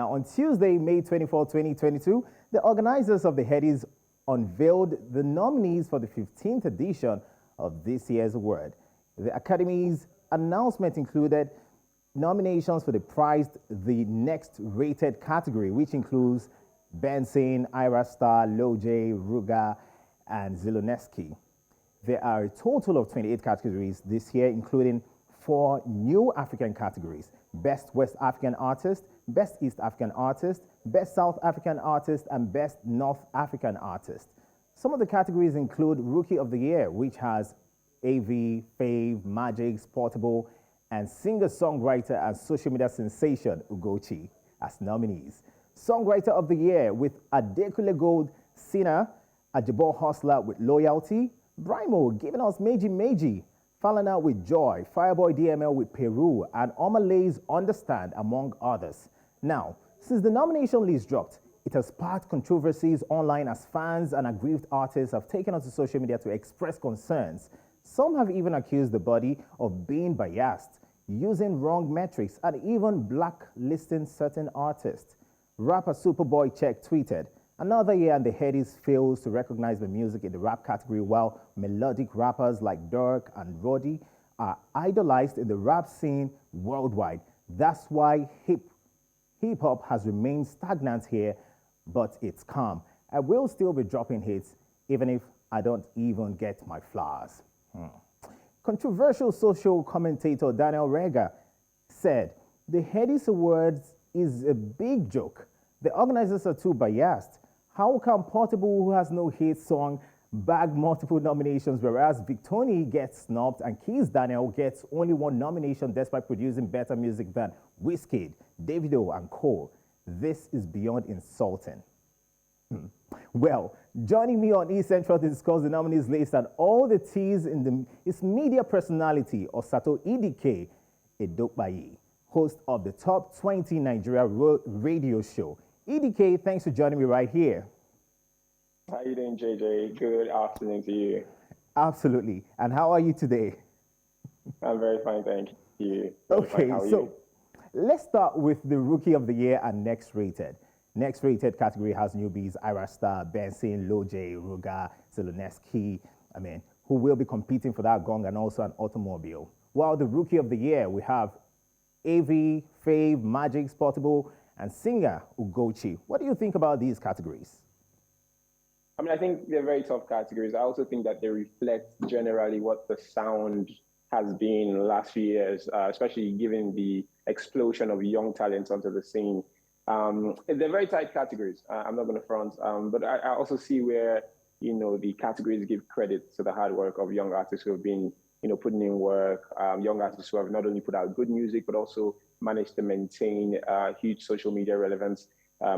Now, on Tuesday, May 24, 2022, the organizers of the Headies unveiled the nominees for the 15th edition of this year's award. The Academy's announcement included nominations for the prized The Next Rated category, which includes Benson, Ira Star, Loj, Ruga, and Zelensky. There are a total of 28 categories this year, including 4 new African categories: Best West African Artist, Best East African Artist, Best South African Artist, and Best North African Artist. Some of the categories include Rookie of the Year, which has AV, Fave, Magic, Portable, and singer-songwriter and social media sensation Ugochi as nominees. Songwriter of the Year with Adekule Gold, Sinner, Ajabo Hustler with Loyalty, Brimo giving us Meji Meji, Falana with Joy, Fireboy DML with Peru, and Omalay's Understand, among others. Now, since the nomination list dropped, it has sparked controversies online as fans and aggrieved artists have taken onto social media to express concerns. Some have even accused the body of being biased, using wrong metrics, and even blacklisting certain artists. Rapper Superboy Check tweeted, "Another year and the Headies fails to recognize the music in the rap category, while melodic rappers like Durk and Roddy are idolized in the rap scene worldwide. That's why hip-hop has remained stagnant here, but it's calm. I will still be dropping hits, even if I don't even get my flowers." Controversial social commentator Daniel Rega said, "The Headies Awards is a big joke. The organizers are too biased. How can Portable, who has no hit song, bag multiple nominations, whereas Victoni gets snubbed and Keys Daniel gets only 1 nomination despite producing better music than Wizkid, Davido, and Cole? This is beyond insulting." Well, joining me on East Central to discuss the nominees list and all the teas is media personality Osato Edokpayi, host of the Top 20 Nigeria radio show. EDK, thanks for joining me right here. How are you doing, JJ? Good afternoon to you. Absolutely. And how are you today? I'm very fine, thank you. Okay, so let's start with the Rookie of the Year and Next Rated. Next Rated category has newbies Ira Star, Benson, Loj, Ruga, Zelensky, who will be competing for that gong and also an automobile. While the Rookie of the Year, we have AV, Fave, Magic, Portable, and singer Ugochi. What do you think about these categories? I think they're very tough categories. I also think that they reflect generally what the sound has been in the last few years, especially given the explosion of young talents onto the scene. They're very tight categories. I'm not going to front, but I also see where, the categories give credit to the hard work of young artists who have been, putting in work, young artists who have not only put out good music, but also managed to maintain huge social media relevance,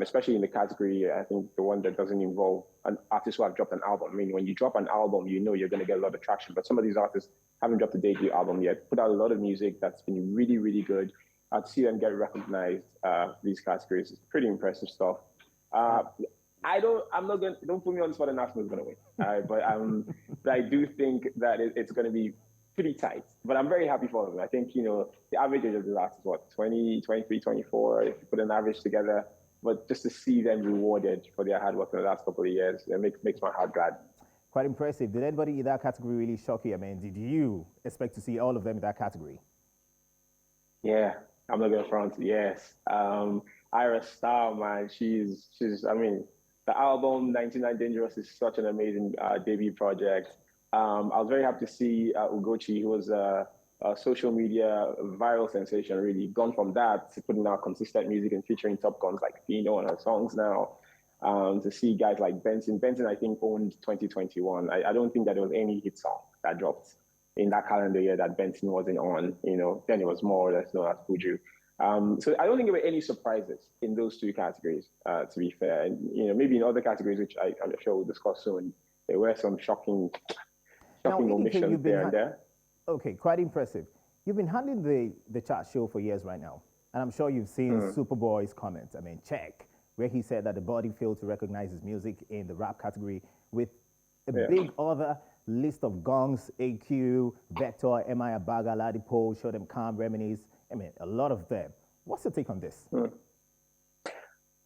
especially in the category, I think the one that doesn't involve an artist who have dropped an album. When you drop an album, you're going to get a lot of traction, but some of these artists haven't dropped a debut album yet, put out a lot of music that's been really, really good. I'd see them get recognized, these categories. It's pretty impressive stuff. Don't put me on the spot and National's going to win. But I do think that it's going to be pretty tight. But I'm very happy for them. I think, the average age of the last is what, 20, 23, 24, if you put an average together. But just to see them rewarded for their hard work in the last couple of years, it makes my heart glad. Quite impressive. Did anybody in that category really shock you? Did you expect to see all of them in that category? Yeah. I'm not gonna front. Yes, Ira Star, man, she's. The album 99 Dangerous is such an amazing debut project. I was very happy to see Ugochi, who was a social media viral sensation, really gone from that to putting out consistent music and featuring top guns like Pino on her songs now. To see guys like Benson. Benson, I think, owned 2021. I don't think that there was any hit song that dropped in that calendar year that Benson wasn't on, then it was more or less known as Buju. So I don't think there were any surprises in those 2 categories, to be fair. And, maybe in other categories, which I'm sure we'll discuss soon, there were some shocking omissions there and there. Okay, quite impressive. You've been handling the chart show for years right now, and I'm sure you've seen Superboy's comments. Check, where he said that the body failed to recognize his music in the rap category with a big other list of gongs, AQ, Vector, M.I. Abaga, Ladipo, Show Them Calm, Reminisce. A lot of them. What's your take on this?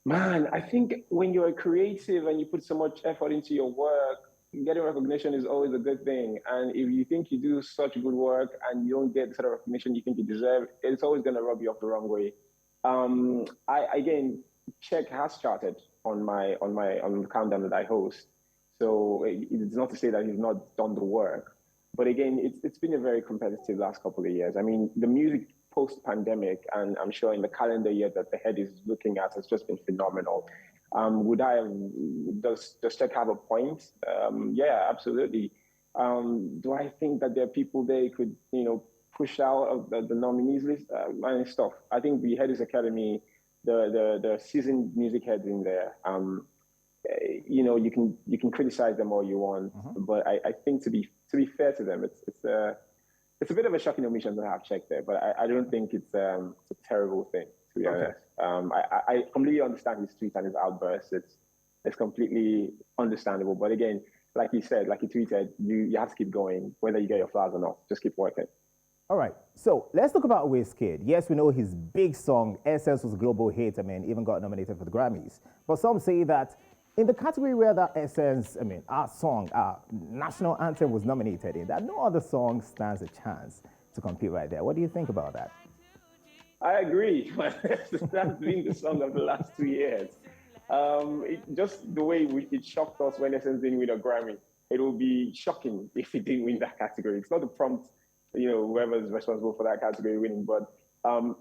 Man, I think when you're creative and you put so much effort into your work, getting recognition is always a good thing. And if you think you do such good work and you don't get the sort of recognition you think you deserve, it's always going to rub you off the wrong way. I again, Check has charted on the countdown that I host. So it's not to say that he's not done the work, but again, it's been a very competitive last couple of years. I mean, the music post-pandemic, and I'm sure in the calendar year that the head is looking at, has just been phenomenal. Would I have, does Tech have a point? Yeah, absolutely. Do I think that there are people they could, push out of the nominees list? Man, stuff. I think the Headies Academy, the seasoned music heads in there, you can criticize them all you want, but I think to be fair to them, it's a bit of a shocking omission to have checked there, but I don't think it's a terrible thing, to be honest. I completely understand his tweet and his outbursts. It's completely understandable. But again, like he said, like he tweeted, you have to keep going, whether you get your flowers or not. Just keep working. All right, so let's talk about Wizkid. Yes, we know his big song, Essence, was a global hit. I mean, even got nominated for the Grammys. But some say that in the category where that Essence, our song, our national anthem was nominated in, that no other song stands a chance to compete right there. What do you think about that? I agree. That's been the song of the last 2 years. Just the way it shocked us when Essence didn't win a Grammy. It will be shocking if it didn't win that category. It's not the prompt, whoever's responsible for that category winning, but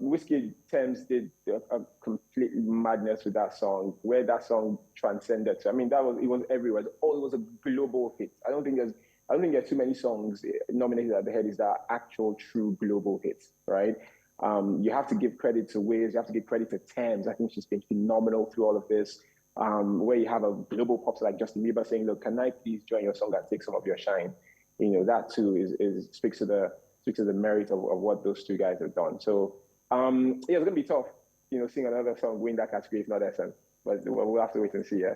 Whiskey Thames did a complete madness with that song, where that song transcended. So, I mean, it was everywhere. It was a global hit. I don't think there's too many songs nominated at the Headies that are actual, true global hits, right? You have to give credit to Wiz. You have to give credit to Thames. I think she's been phenomenal through all of this. Where you have a global pop star like Justin Bieber saying, "Look, can I please join your song and take some of your shine?" That too speaks to the merit of what those two guys have done. So it's gonna be tough, seeing another song win that category if not Essence. But we'll have to wait and see. Yeah.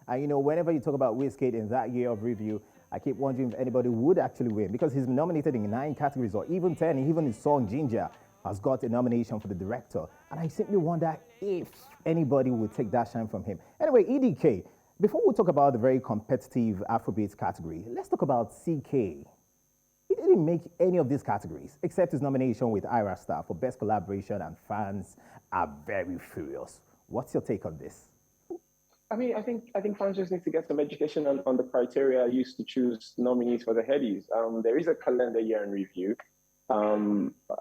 And whenever you talk about Wizkid in that year of review, I keep wondering if anybody would actually win, because he's been nominated in 9 categories or even 10. Even his song Ginger has got a nomination for the director. And I simply wonder if anybody would take that shine from him. Anyway, EDK, before we talk about the very competitive Afrobeat category, let's talk about CK. He didn't make any of these categories except his nomination with Ira Star for Best Collaboration, and fans are very furious. What's your take on this? I mean, I think fans just need to get some education on the criteria used to choose nominees for the Headies. There is a calendar year in review. I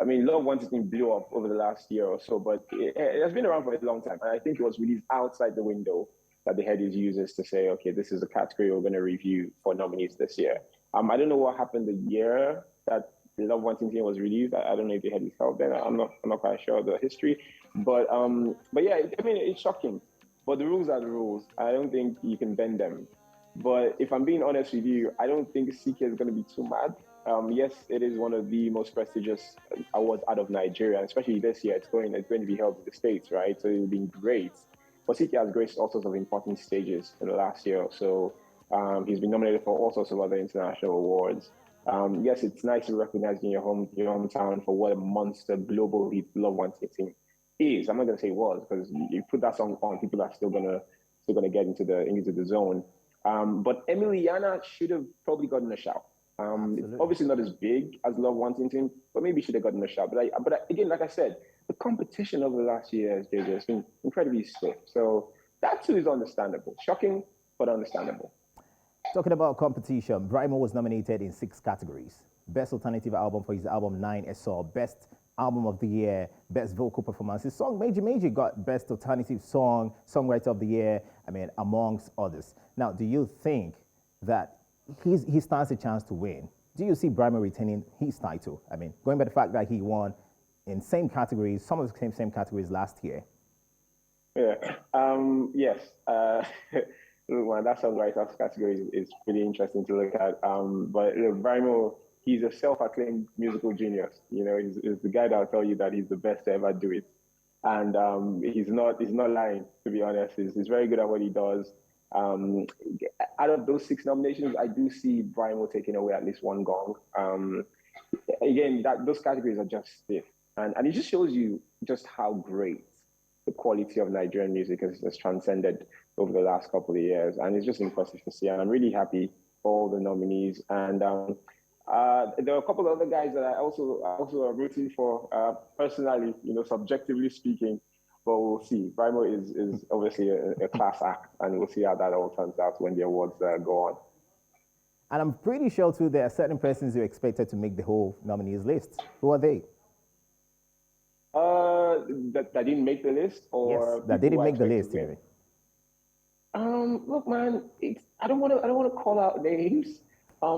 mean, Love Wanted blew up over the last year or so, but it has been around for a long time. And I think it was released outside the window that the Headies uses to say, okay, this is a category we're going to review for nominees this year. I don't know what happened the year that the Love Wanting was released. I don't know if the Headies felt then. I'm not quite sure of the history, but yeah, I mean, it's shocking. But the rules are the rules. I don't think you can bend them. But if I'm being honest with you, I don't think CK is going to be too mad. Yes, it is one of the most prestigious awards out of Nigeria, especially this year. It's going to be held in the States, right? So it'll be great. But CK has graced all sorts of important stages in the last year or so. He's been nominated for all sorts of other international awards. Yes, it's nice to recognize in your hometown for what a monster global hit Love Wanting is. I'm not going to say was, because you put that song on, people are still gonna get into the zone. But Emiliana should have probably gotten a shout. It's obviously not as big as Love Wanting, but maybe should have gotten a shot. But again, like I said, the competition over the last years, JJ, has been incredibly stiff. So that too is understandable. Shocking, but understandable. Talking about competition, Brymo was nominated in 6 categories. Best Alternative Album for his album 9SO, Best Album of the Year, Best Vocal Performance. His song Meji Meji got Best Alternative Song, Songwriter of the Year, amongst others. Now, do you think that he stands a chance to win? Do you see Brymo retaining his title? Going by the fact that he won in same categories, some of the same categories last year. Yeah. Yes. Look, that songwriter category is pretty interesting to look at. But look, Brymo, he's a self-acclaimed musical genius. He's the guy that'll tell you that he's the best to ever do it, and he's not lying. To be honest, he's very good at what he does. Out of those 6 nominations, I do see Brymo taking away at least 1 gong. Again, those categories are just stiff, and it just shows you just how great the quality of Nigerian music has transcended over the last couple of years, and it's just impressive to see. And I'm really happy for all the nominees. And there are a couple of other guys that I also am rooting for personally, subjectively speaking. But we'll see. Brimo is obviously a class act, and we'll see how that all turns out when the awards go on. And I'm pretty sure, too, there are certain persons you expected to make the whole nominees list. Who are they? That didn't make the list, or yes, that didn't make the list. Maybe. Look, man, I don't want to call out names,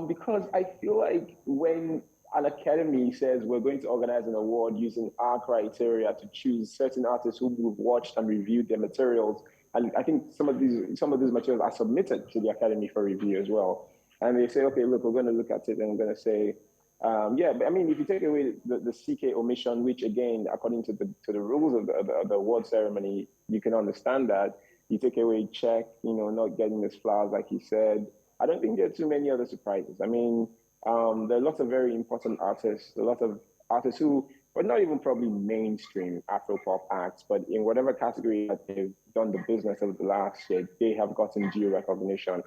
because I feel like when an academy says we're going to organize an award using our criteria to choose certain artists who we've watched and reviewed their materials, and I think some of these materials are submitted to the academy for review as well. And they say, okay, look, we're going to look at it and we're going to say, yeah, but I mean, if you take away the CK omission, which again, according to the rules of the award ceremony, you can understand that. You take away Czech, not getting his flowers, like he said. I don't think there are too many other surprises. I mean, there are lots of very important artists, a lot of artists who, but not even probably mainstream Afropop acts, but in whatever category that they've done the business over the last year, they have gotten due recognition.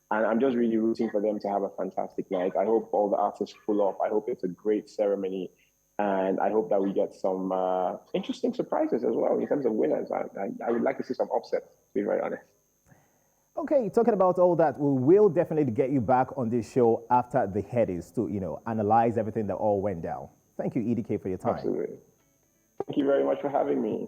And I'm just really rooting for them to have a fantastic night. I hope all the artists pull up. I hope it's a great ceremony. And I hope that we get some interesting surprises as well in terms of winners. I would like to see some upsets, to be very honest. Okay, talking about all that, we will definitely get you back on this show after the Headies to, analyze everything that all went down. Thank you, EDK, for your time. Absolutely. Thank you very much for having me.